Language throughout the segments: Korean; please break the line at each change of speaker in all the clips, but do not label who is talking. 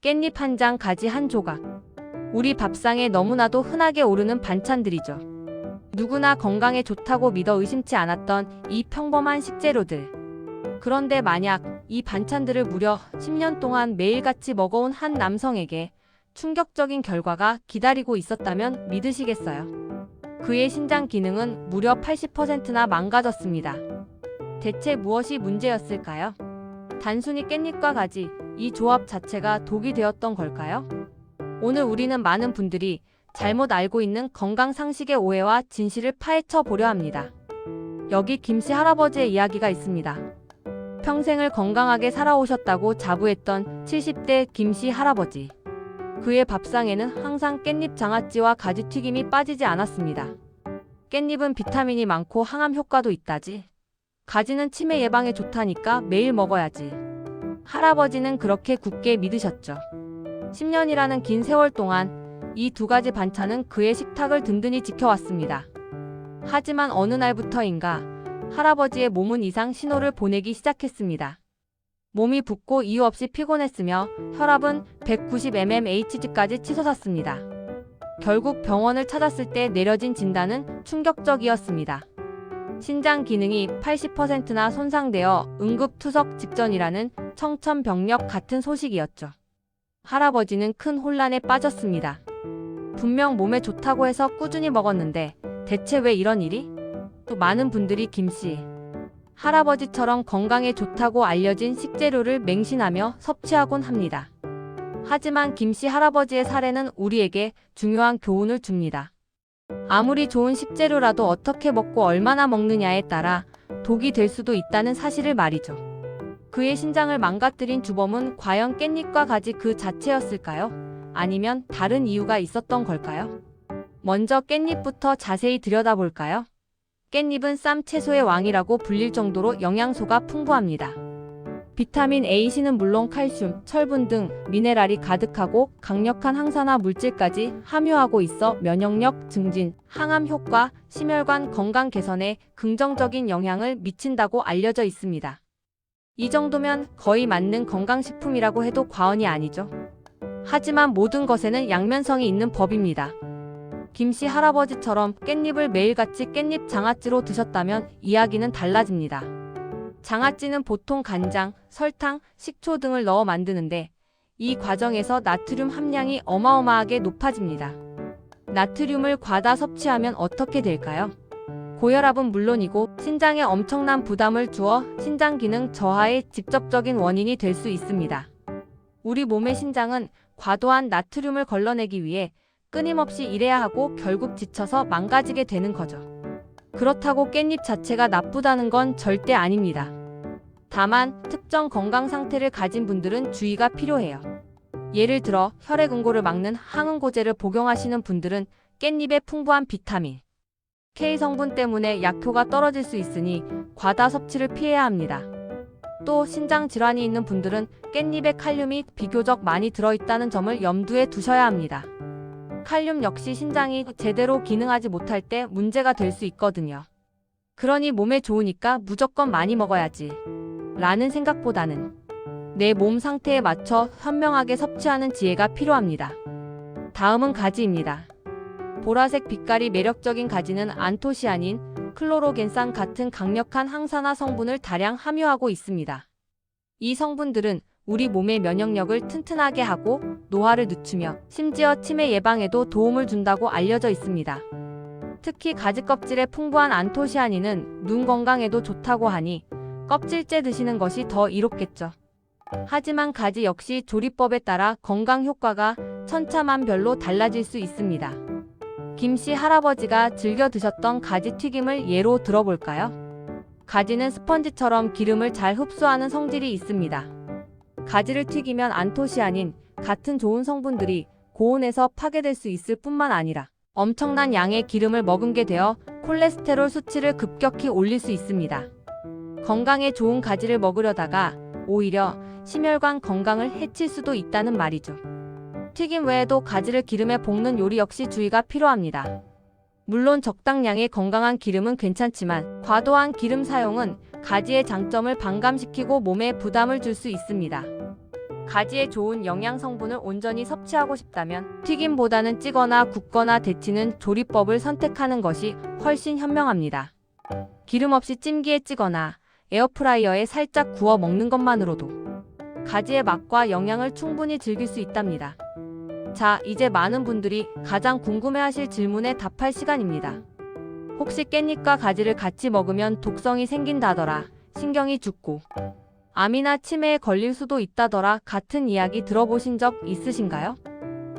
깻잎 한 장, 가지 한 조각. 우리 밥상에 너무나도 흔하게 오르는 반찬들이죠. 누구나 건강에 좋다고 믿어 의심치 않았던 이 평범한 식재료들. 그런데 만약 이 반찬들을 무려 10년 동안 매일같이 먹어온 한 남성에게 충격적인 결과가 기다리고 있었다면 믿으시겠어요? 그의 신장 기능은 무려 80%나 망가졌습니다. 대체 무엇이 문제였을까요? 단순히 깻잎과 가지, 이 조합 자체가 독이 되었던 걸까요? 오늘 우리는 많은 분들이 잘못 알고 있는 건강 상식의 오해와 진실을 파헤쳐 보려 합니다. 여기 김씨 할아버지의 이야기가 있습니다. 평생을 건강하게 살아오셨다고 자부했던 70대 김씨 할아버지. 그의 밥상에는 항상 깻잎 장아찌와 가지 튀김이 빠지지 않았습니다. 깻잎은 비타민이 많고 항암 효과도 있다지. 가지는 치매 예방에 좋다니까 매일 먹어야지. 할아버지는 그렇게 굳게 믿으셨죠. 10년이라는 긴 세월 동안 이 두 가지 반찬은 그의 식탁을 든든히 지켜왔습니다. 하지만 어느 날부터인가 할아버지의 몸은 이상 신호를 보내기 시작했습니다. 몸이 붓고 이유 없이 피곤했으며 혈압은 190mmHg까지 치솟았습니다. 결국 병원을 찾았을 때 내려진 진단은 충격적이었습니다. 신장 기능이 80%나 손상되어 응급투석 직전이라는 청천벽력 같은 소식이었죠. 할아버지는 큰 혼란에 빠졌습니다. 분명 몸에 좋다고 해서 꾸준히 먹었는데 대체 왜 이런 일이? 또 많은 분들이 김씨 할아버지처럼 건강에 좋다고 알려진 식재료를 맹신하며 섭취하곤 합니다. 하지만 김씨 할아버지의 사례는 우리에게 중요한 교훈을 줍니다. 아무리 좋은 식재료라도 어떻게 먹고 얼마나 먹느냐에 따라 독이 될 수도 있다는 사실을 말이죠. 그의 신장을 망가뜨린 주범은 과연 깻잎과 가지 그 자체였을까요? 아니면 다른 이유가 있었던 걸까요? 먼저 깻잎부터 자세히 들여다볼까요? 깻잎은 쌈 채소의 왕이라고 불릴 정도로 영양소가 풍부합니다. 비타민 A씨는 물론 칼슘, 철분 등 미네랄이 가득하고 강력한 항산화 물질까지 함유하고 있어 면역력 증진, 항암 효과, 심혈관 건강 개선에 긍정적인 영향을 미친다고 알려져 있습니다. 이 정도면 거의 맞는 건강식품이라고 해도 과언이 아니죠. 하지만 모든 것에는 양면성이 있는 법입니다. 김씨 할아버지처럼 깻잎을 매일같이 깻잎 장아찌로 드셨다면 이야기는 달라집니다. 장아찌는 보통 간장, 설탕, 식초 등을 넣어 만드는데 이 과정에서 나트륨 함량이 어마어마하게 높아집니다. 나트륨을 과다 섭취하면 어떻게 될까요? 고혈압은 물론이고 신장에 엄청난 부담을 주어 신장 기능 저하의 직접적인 원인이 될 수 있습니다. 우리 몸의 신장은 과도한 나트륨을 걸러내기 위해 끊임없이 일해야 하고 결국 지쳐서 망가지게 되는 거죠. 그렇다고 깻잎 자체가 나쁘다는 건 절대 아닙니다. 다만 특정 건강 상태를 가진 분들은 주의가 필요해요. 예를 들어 혈액응고를 막는 항응고제를 복용하시는 분들은 깻잎의 풍부한 비타민 K 성분 때문에 약효가 떨어질 수 있으니 과다 섭취를 피해야 합니다. 또 신장 질환이 있는 분들은 깻잎에 칼륨이 비교적 많이 들어있다는 점을 염두에 두셔야 합니다. 칼륨 역시 신장이 제대로 기능하지 못할 때 문제가 될 수 있거든요. 그러니 몸에 좋으니까 무조건 많이 먹어야지 라는 생각보다는 내 몸 상태에 맞춰 현명하게 섭취하는 지혜가 필요합니다. 다음은 가지입니다. 보라색 빛깔이 매력적인 가지는 안토시아닌, 클로로겐산 같은 강력한 항산화 성분을 다량 함유하고 있습니다. 이 성분들은 우리 몸의 면역력을 튼튼하게 하고 노화를 늦추며 심지어 치매 예방에도 도움을 준다고 알려져 있습니다. 특히 가지 껍질에 풍부한 안토시아닌은 눈 건강에도 좋다고 하니 껍질째 드시는 것이 더 이롭겠죠. 하지만 가지 역시 조리법에 따라 건강 효과가 천차만별로 달라질 수 있습니다. 김씨 할아버지가 즐겨 드셨던 가지 튀김을 예로 들어볼까요? 가지는 스펀지처럼 기름을 잘 흡수하는 성질이 있습니다. 가지를 튀기면 안토시아닌 같은 좋은 성분들이 고온에서 파괴될 수 있을 뿐만 아니라 엄청난 양의 기름을 머금게 되어 콜레스테롤 수치를 급격히 올릴 수 있습니다. 건강에 좋은 가지를 먹으려다가 오히려 심혈관 건강을 해칠 수도 있다는 말이죠. 튀김 외에도 가지를 기름에 볶는 요리 역시 주의가 필요합니다. 물론 적당량의 건강한 기름은 괜찮지만 과도한 기름 사용은 가지의 장점을 반감시키고 몸에 부담을 줄 수 있습니다. 가지의 좋은 영양 성분을 온전히 섭취하고 싶다면 튀김보다는 찌거나 굽거나 데치는 조리법을 선택하는 것이 훨씬 현명합니다. 기름 없이 찜기에 찌거나 에어프라이어에 살짝 구워 먹는 것만으로도 가지의 맛과 영양을 충분히 즐길 수 있답니다. 자, 이제 많은 분들이 가장 궁금해하실 질문에 답할 시간입니다. 혹시 깻잎과 가지를 같이 먹으면 독성이 생긴다더라, 신경이 죽고 암이나 치매에 걸릴 수도 있다더라 같은 이야기 들어보신 적 있으신가요?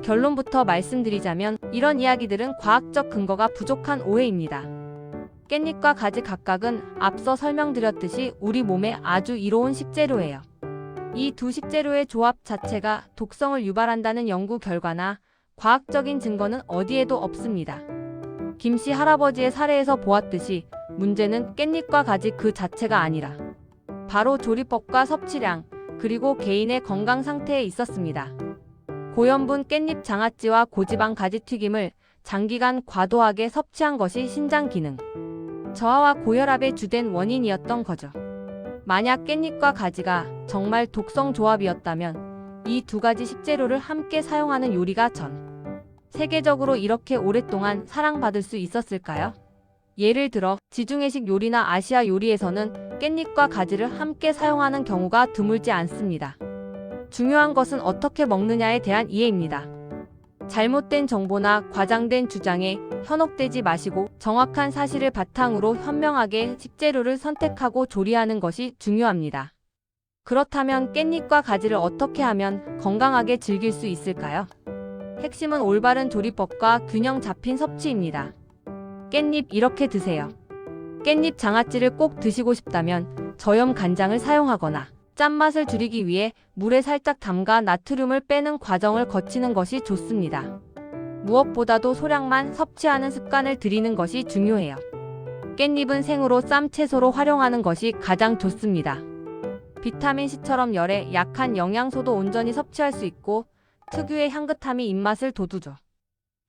결론부터 말씀드리자면 이런 이야기들은 과학적 근거가 부족한 오해입니다. 깻잎과 가지 각각은 앞서 설명드렸듯이 우리 몸에 아주 이로운 식재료예요. 이 두 식재료의 조합 자체가 독성을 유발한다는 연구 결과나 과학적인 증거는 어디에도 없습니다. 김씨 할아버지의 사례에서 보았듯이 문제는 깻잎과 가지 그 자체가 아니라 바로 조리법과 섭취량, 그리고 개인의 건강 상태에 있었습니다. 고염분 깻잎 장아찌와 고지방 가지 튀김을 장기간 과도하게 섭취한 것이 신장 기능 저하와 고혈압의 주된 원인이었던 거죠. 만약 깻잎과 가지가 정말 독성 조합이었다면 이 두 가지 식재료를 함께 사용하는 요리가 전 세계적으로 이렇게 오랫동안 사랑받을 수 있었을까요? 예를 들어 지중해식 요리나 아시아 요리에서는 깻잎과 가지를 함께 사용하는 경우가 드물지 않습니다. 중요한 것은 어떻게 먹느냐에 대한 이해입니다. 잘못된 정보나 과장된 주장에 현혹되지 마시고 정확한 사실을 바탕으로 현명하게 식재료를 선택하고 조리하는 것이 중요합니다. 그렇다면 깻잎과 가지를 어떻게 하면 건강하게 즐길 수 있을까요? 핵심은 올바른 조리법과 균형 잡힌 섭취입니다. 깻잎 이렇게 드세요. 깻잎 장아찌를 꼭 드시고 싶다면 저염 간장을 사용하거나 짠맛을 줄이기 위해 물에 살짝 담가 나트륨을 빼는 과정을 거치는 것이 좋습니다. 무엇보다도 소량만 섭취하는 습관을 들이는 것이 중요해요. 깻잎은 생으로 쌈 채소로 활용하는 것이 가장 좋습니다. 비타민C처럼 열에 약한 영양소도 온전히 섭취할 수 있고 특유의 향긋함이 입맛을 돋우죠.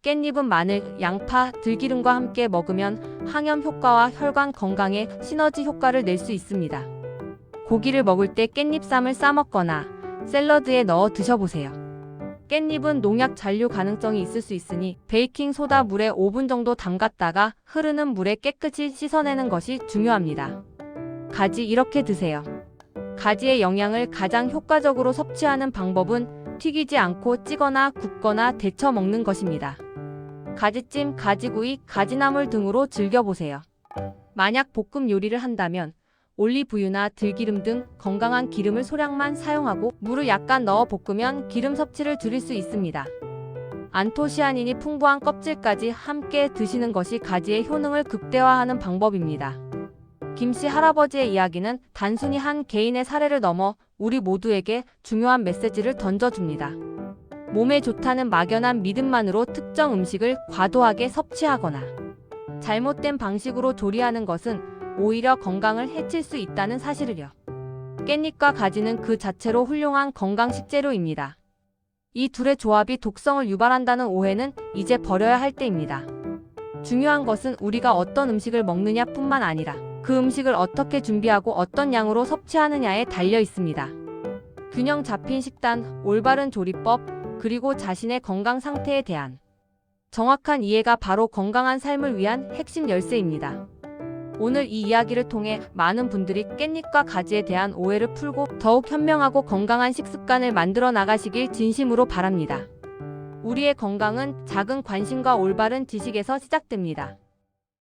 깻잎은 마늘, 양파, 들기름과 함께 먹으면 항염 효과와 혈관 건강에 시너지 효과를 낼 수 있습니다. 고기를 먹을 때 깻잎쌈을 싸먹거나 샐러드에 넣어 드셔보세요. 깻잎은 농약 잔류 가능성이 있을 수 있으니 베이킹소다 물에 5분 정도 담갔다가 흐르는 물에 깨끗이 씻어내는 것이 중요합니다. 가지 이렇게 드세요. 가지의 영양을 가장 효과적으로 섭취하는 방법은 튀기지 않고 찌거나 굽거나 데쳐 먹는 것입니다. 가지찜, 가지구이, 가지나물 등으로 즐겨보세요. 만약 볶음 요리를 한다면 올리브유나 들기름 등 건강한 기름을 소량만 사용하고 물을 약간 넣어 볶으면 기름 섭취를 줄일 수 있습니다. 안토시아닌이 풍부한 껍질까지 함께 드시는 것이 가지의 효능을 극대화하는 방법입니다. 김씨 할아버지의 이야기는 단순히 한 개인의 사례를 넘어 우리 모두에게 중요한 메시지를 던져줍니다. 몸에 좋다는 막연한 믿음만으로 특정 음식을 과도하게 섭취하거나 잘못된 방식으로 조리하는 것은 오히려 건강을 해칠 수 있다는 사실을요. 깻잎과 가지는 그 자체로 훌륭한 건강 식재료입니다. 이 둘의 조합이 독성을 유발한다는 오해는 이제 버려야 할 때입니다. 중요한 것은 우리가 어떤 음식을 먹느냐 뿐만 아니라 그 음식을 어떻게 준비하고 어떤 양으로 섭취하느냐에 달려 있습니다. 균형 잡힌 식단, 올바른 조리법, 그리고 자신의 건강 상태에 대한 정확한 이해가 바로 건강한 삶을 위한 핵심 열쇠입니다. 오늘 이 이야기를 통해 많은 분들이 깻잎과 가지에 대한 오해를 풀고 더욱 현명하고 건강한 식습관을 만들어 나가시길 진심으로 바랍니다. 우리의 건강은 작은 관심과 올바른 지식에서 시작됩니다.